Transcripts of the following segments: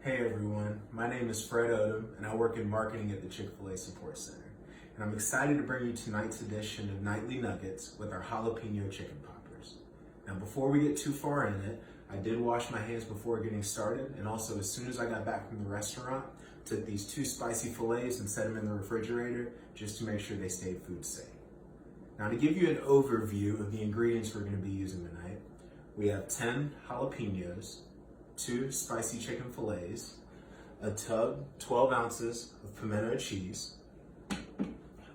Hey everyone, my name is Fred Odom and I work in marketing at the Chick-fil-A Support Center. And I'm excited to bring you tonight's edition of Nightly Nuggets with our jalapeno chicken poppers. Now before we get too far in it, I did wash my hands before getting started, and also as soon as I got back from the restaurant, took these 2 spicy fillets and set them in the refrigerator just to make sure they stayed food safe. Now to give you an overview of the ingredients we're going to be using tonight, we have 10 jalapenos, 2 spicy chicken fillets, a tub, 12 ounces of pimento cheese,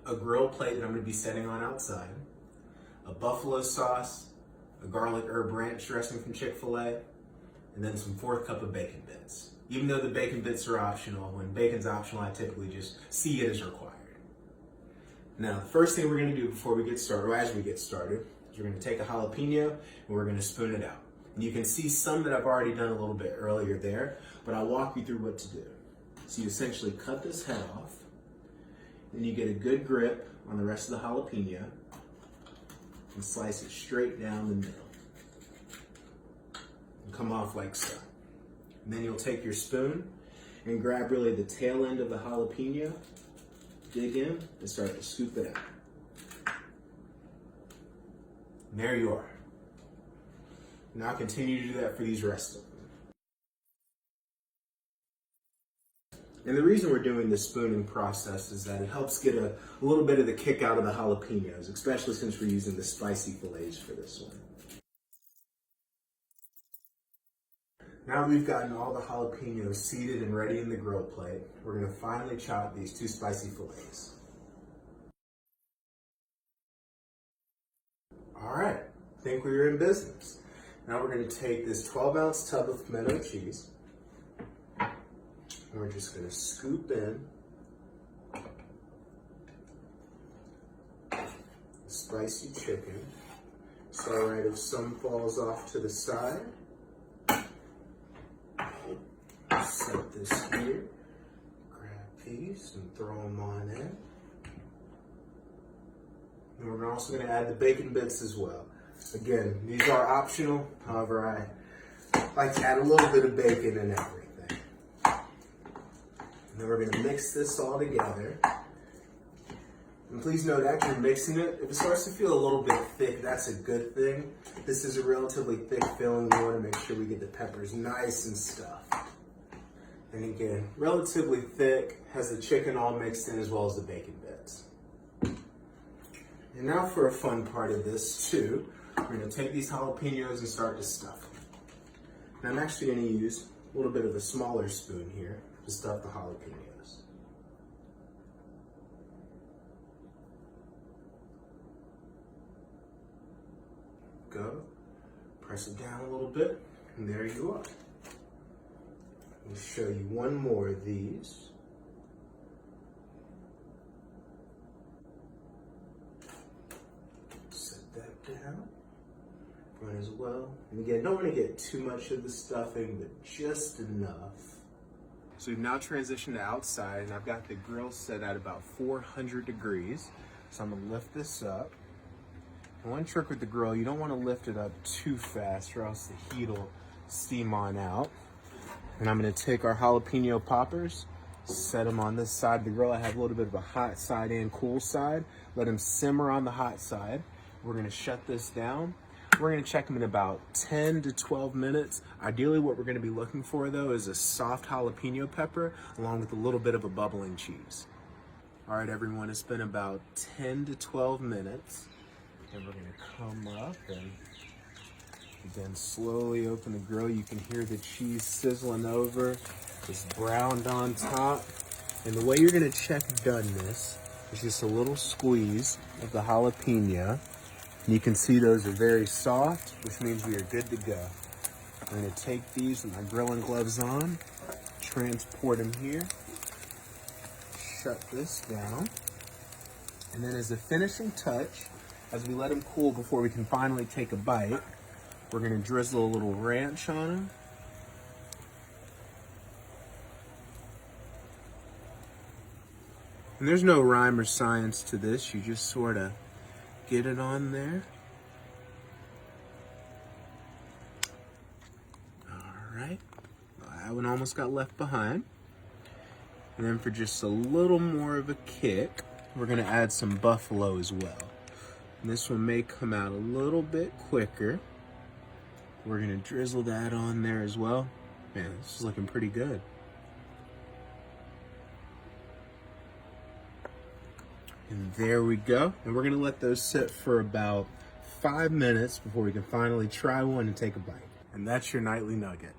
a grill plate that I'm going to be setting on outside, a buffalo sauce, a garlic herb ranch dressing from Chick-fil-A, and then some 4th cup of bacon bits. Even though the bacon bits are optional, when bacon's optional, I typically just see it as required. Now, the first thing we're going to do before we get started, or as we get started, is we're going to take a jalapeno and we're going to spoon it out. And you can see some that I've already done a little bit earlier there, but I'll walk you through what to do. So you essentially cut this head off, then you get a good grip on the rest of the jalapeno and slice it straight down the middle. And come off like so. And then you'll take your spoon and grab really the tail end of the jalapeno, dig in, and start to scoop it out. And there you are. Now continue to do that for these rest of them. And the reason we're doing this spooning process is that it helps get a little bit of the kick out of the jalapenos, especially since we're using the spicy fillets for this one. Now we've gotten all the jalapenos seated and ready in the grill plate, we're going to finally chop these 2 spicy fillets. All right, I think we're in business. Now we're going to take this 12-ounce tub of pimento cheese, and we're just going to scoop in the spicy chicken. It's all right if some falls off to the side. Set this here, grab a piece and throw them on in. And we're also going to add the bacon bits as well. Again, these are optional, however I like to add a little bit of bacon in everything. And then we're going to mix this all together. And please note, as you're mixing it, if it starts to feel a little bit thick, that's a good thing. This is a relatively thick filling. We want to make sure we get the peppers nice and stuffed. And again, relatively thick, has the chicken all mixed in as well as the bacon bits. And now for a fun part of this too, we're going to take these jalapenos and start to stuff them. And I'm actually going to use a little bit of a smaller spoon here to stuff the jalapenos. Go, press it down a little bit, and there you are. I'll show you one more of these. Set that down. One as well. And again, don't want to get too much of the stuffing, but just enough. So we've now transitioned to outside, and I've got the grill set at about 400 degrees. So I'm going to lift this up. And one trick with the grill, you don't want to lift it up too fast or else the heat will steam on out. And I'm going to take our jalapeno poppers, set them on this side of the grill. I have a little bit of a hot side and cool side. Let them simmer on the hot side. We're going to shut this down. We're going to check them in about 10 to 12 minutes. Ideally, what we're going to be looking for, though, is a soft jalapeno pepper along with a little bit of a bubbling cheese. All right, everyone, it's been about 10 to 12 minutes. And we're going to come up and again, slowly open the grill. You can hear the cheese sizzling over. It's browned on top. And the way you're going to check doneness is just a little squeeze of the jalapeno. And you can see those are very soft, which means we are good to go. I'm going to take these with my grilling gloves on, transport them here, shut this down. And then as a finishing touch, as we let them cool before we can finally take a bite, we're going to drizzle a little ranch on them. And there's no rhyme or science to this. You just sort of get it on there. All right. That one almost got left behind. And then for just a little more of a kick, we're gonna add some buffalo as well. And this one may come out a little bit quicker. We're gonna drizzle that on there as well. Man, this is looking pretty good. And there we go. And we're gonna let those sit for about 5 minutes before we can finally try one and take a bite. And that's your nightly nugget.